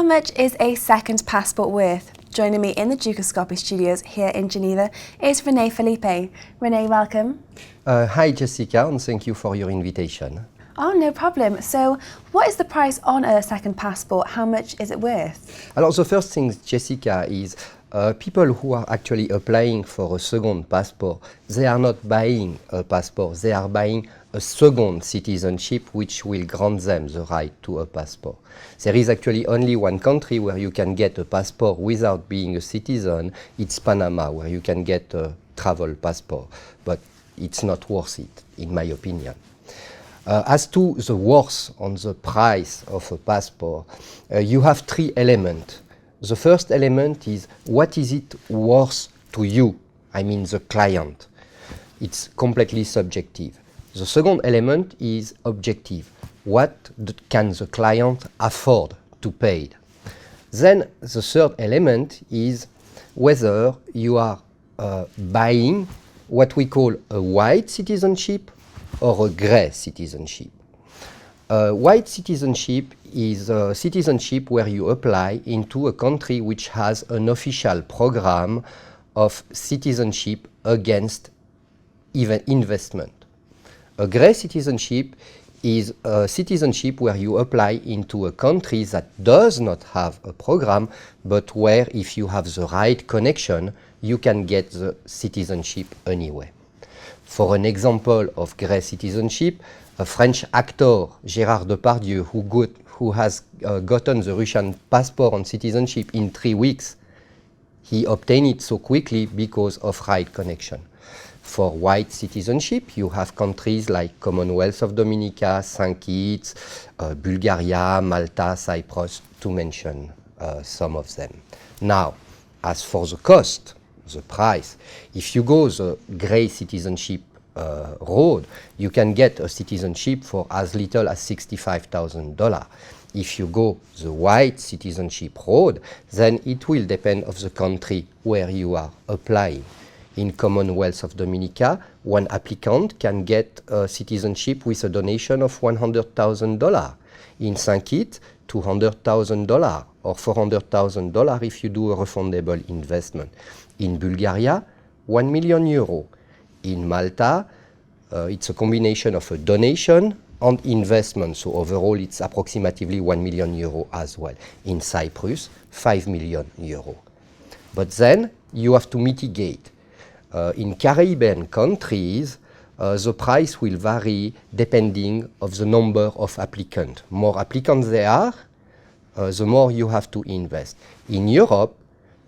much is a second passport worth? Joining me in the Duke of Scotland studios here in Geneva is Rene Philippe. Rene, welcome. Hi Jessica, and thank you for your invitation. Oh, no problem. So what is the price on a second passport? How much is it worth? Alors, the first thing, Jessica, is people who are actually applying for a second passport, they are not buying a passport, they are buying a second citizenship which will grant them the right to a passport. There is actually only one country where you can get a passport without being a citizen. It's Panama, where you can get a travel passport, but it's not worth it, in my opinion. As to the worth on the price of a passport, you have three elements. The first element is, what is it worth to you? I mean the client. It's completely subjective. The second element is objective. What can the client afford to pay? Then the third element is whether you are buying what we call a white citizenship or a grey citizenship. White citizenship is a citizenship where you apply into a country which has an official program of citizenship against even investment. A grey citizenship is a citizenship where you apply into a country that does not have a program, but where if you have the right connection, you can get the citizenship anyway. For an example of grey citizenship, a French actor, Gérard Depardieu, who has gotten the Russian passport and citizenship in 3 weeks, he obtained it so quickly because of right connection. For white citizenship, you have countries like Commonwealth of Dominica, St. Kitts, Bulgaria, Malta, Cyprus, to mention some of them. Now, as for the cost, the price, if you go the grey citizenship road, you can get a citizenship for as little as $65,000. If you go the white citizenship road, then it will depend on the country where you are applying. In Commonwealth of Dominica, one applicant can get a citizenship with a donation of $100,000. In St. Kitts, $200,000 or $400,000 if you do a refundable investment. In Bulgaria, €1 million. In Malta, it's a combination of a donation and investment, so overall it's approximately €1 million as well. In Cyprus, €5 million. But then you have to mitigate. In Caribbean countries, the price will vary depending on the number of applicants. More applicants there are, the more you have to invest. In Europe,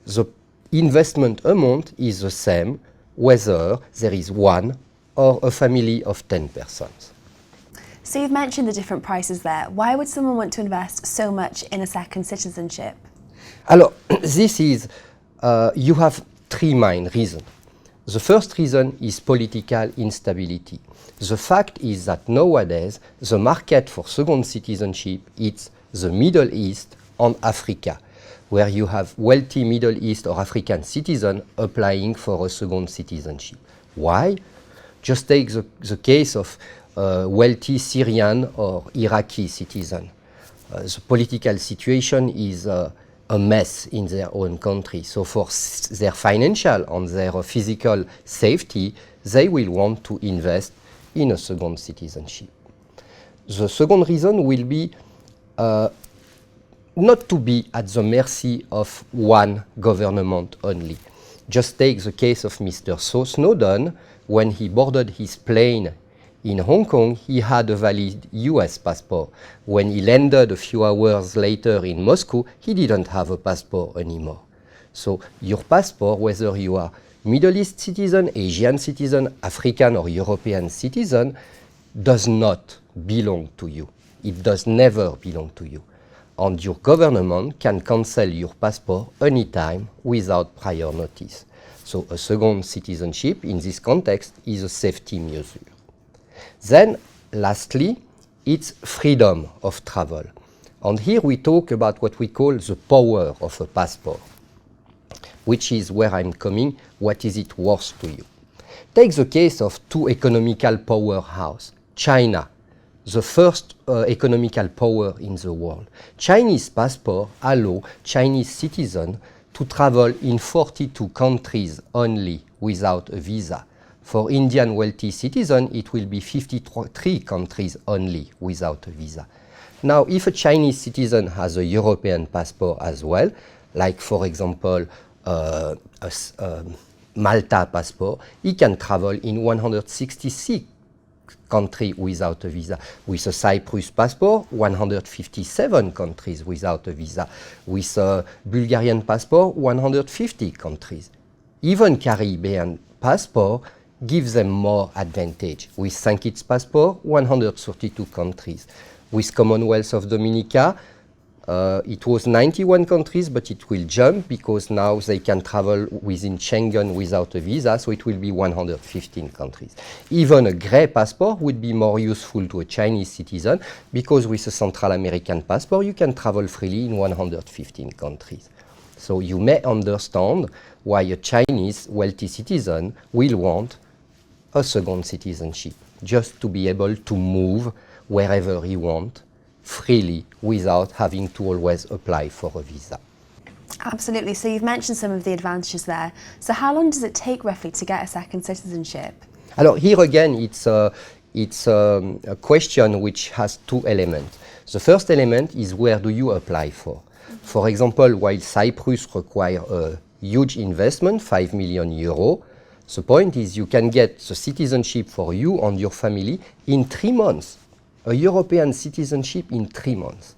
the investment amount is the same whether there is one or a family of 10 persons. So you've mentioned the different prices there. Why would someone want to invest so much in a second citizenship? Alors, this is, you have three main reasons. The first reason is political instability. The fact is that nowadays the market for second citizenship is the Middle East and Africa, where you have wealthy Middle East or African citizens applying for a second citizenship. Why? Just take the case of wealthy Syrian or Iraqi citizen. The political situation is a mess in their own country. So for their financial and their physical safety, they will want to invest in a second citizenship. The second reason will be not to be at the mercy of one government only. Just take the case of Mr. Snowden. When he boarded his plane in Hong Kong, he had a valid US passport. When he landed a few hours later in Moscow, he didn't have a passport anymore. So your passport, whether you are Middle East citizen, Asian citizen, African or European citizen, does not belong to you. It does never belong to you. And your government can cancel your passport anytime without prior notice. So a second citizenship in this context is a safety measure. Then, lastly, it's freedom of travel. And here we talk about what we call the power of a passport, which is where I'm coming, what is it worth to you? Take the case of two economical powerhouses. China, the first economical power in the world. Chinese passport allow Chinese citizens to travel in 42 countries only without a visa. For Indian wealthy citizens, it will be 53 countries only without a visa. Now, if a Chinese citizen has a European passport as well, like for example, Malta passport, he can travel in 166 countries without a visa. With a Cyprus passport, 157 countries without a visa. With a Bulgarian passport, 150 countries. Even Caribbean passport gives them more advantage. With St. Kitts passport, 132 countries. With Commonwealth of Dominica, it was 91 countries, but it will jump because now they can travel within Schengen without a visa, so it will be 115 countries. Even a grey passport would be more useful to a Chinese citizen because with a Central American passport, you can travel freely in 115 countries. So you may understand why a Chinese wealthy citizen will want a second citizenship, just to be able to move wherever he wants, freely, without having to always apply for a visa. Absolutely. So you've mentioned some of the advantages there. So how long does it take roughly to get a second citizenship? Alors here again, it's a question which has two elements. The first element is where do you apply for? For example, while Cyprus requires a huge investment, 5 million euros, the point is you can get the citizenship for you and your family in 3 months. A European citizenship in 3 months.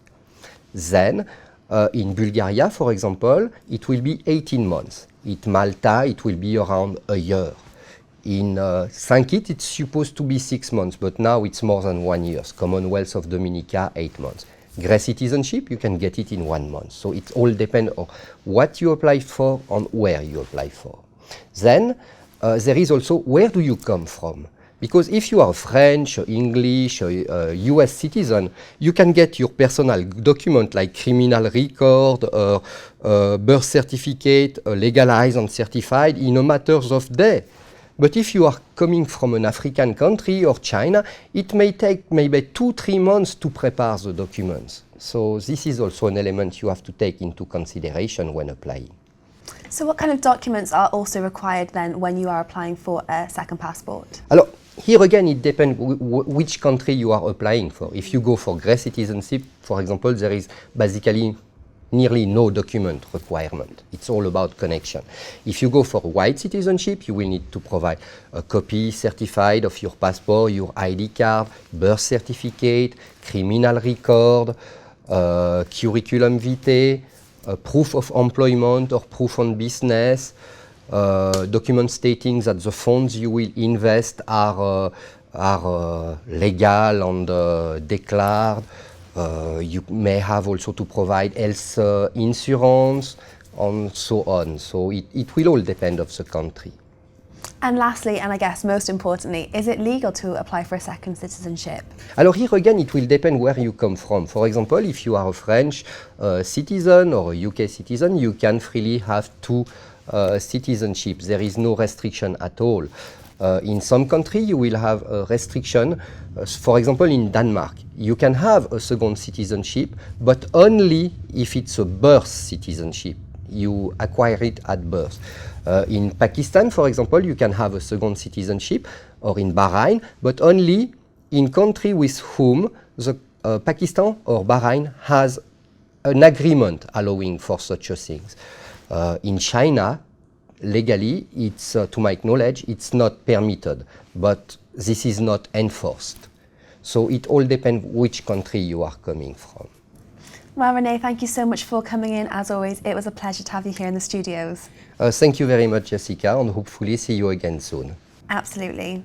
Then, in Bulgaria, for example, it will be 18 months. In Malta, it will be around a year. In St. Kitts, it's supposed to be 6 months, but now it's more than 1 year. Commonwealth of Dominica, 8 months. Grey citizenship, you can get it in 1 month. So it all depends on what you apply for and where you apply for. Then, there is also where do you come from? Because if you are French, or English, or US citizen, you can get your personal document like criminal record, birth certificate, legalized and certified in a matter of days. But if you are coming from an African country or China, it may take maybe 2-3 months to prepare the documents. So this is also an element you have to take into consideration when applying. So what kind of documents are also required then when you are applying for a second passport? Alors, here again, it depends which country you are applying for. If you go for grey citizenship, for example, there is basically nearly no document requirement. It's all about connection. If you go for white citizenship, you will need to provide a copy certified of your passport, your ID card, birth certificate, criminal record, curriculum vitae, proof of employment or proof on business, documents stating that the funds you will invest are legal and declared. You may have also to provide health insurance and so on. So it will all depend of the country. And lastly, and I guess most importantly, is it legal to apply for a second citizenship? Alors here again, it will depend where you come from. For example, if you are a French citizen or a UK citizen, you can freely have 2 citizenships. There is no restriction at all. In some countries, you will have a restriction. For example, in Denmark, you can have a second citizenship, but only if it's a birth citizenship. You acquire it at birth. In Pakistan, for example, you can have a second citizenship, or in Bahrain, but only in country with whom the Pakistan or Bahrain has an agreement allowing for such a thing. In China, legally, it's to my knowledge, it's not permitted, but this is not enforced. So it all depends which country you are coming from. Well, Rene, thank you so much for coming in. As always, it was a pleasure to have you here in the studios. Thank you very much, Jessica, and hopefully see you again soon. Absolutely.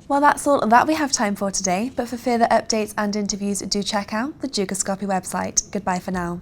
Well, that's all that we have time for today, but for further updates and interviews, do check out the Dukascopy website. Goodbye for now.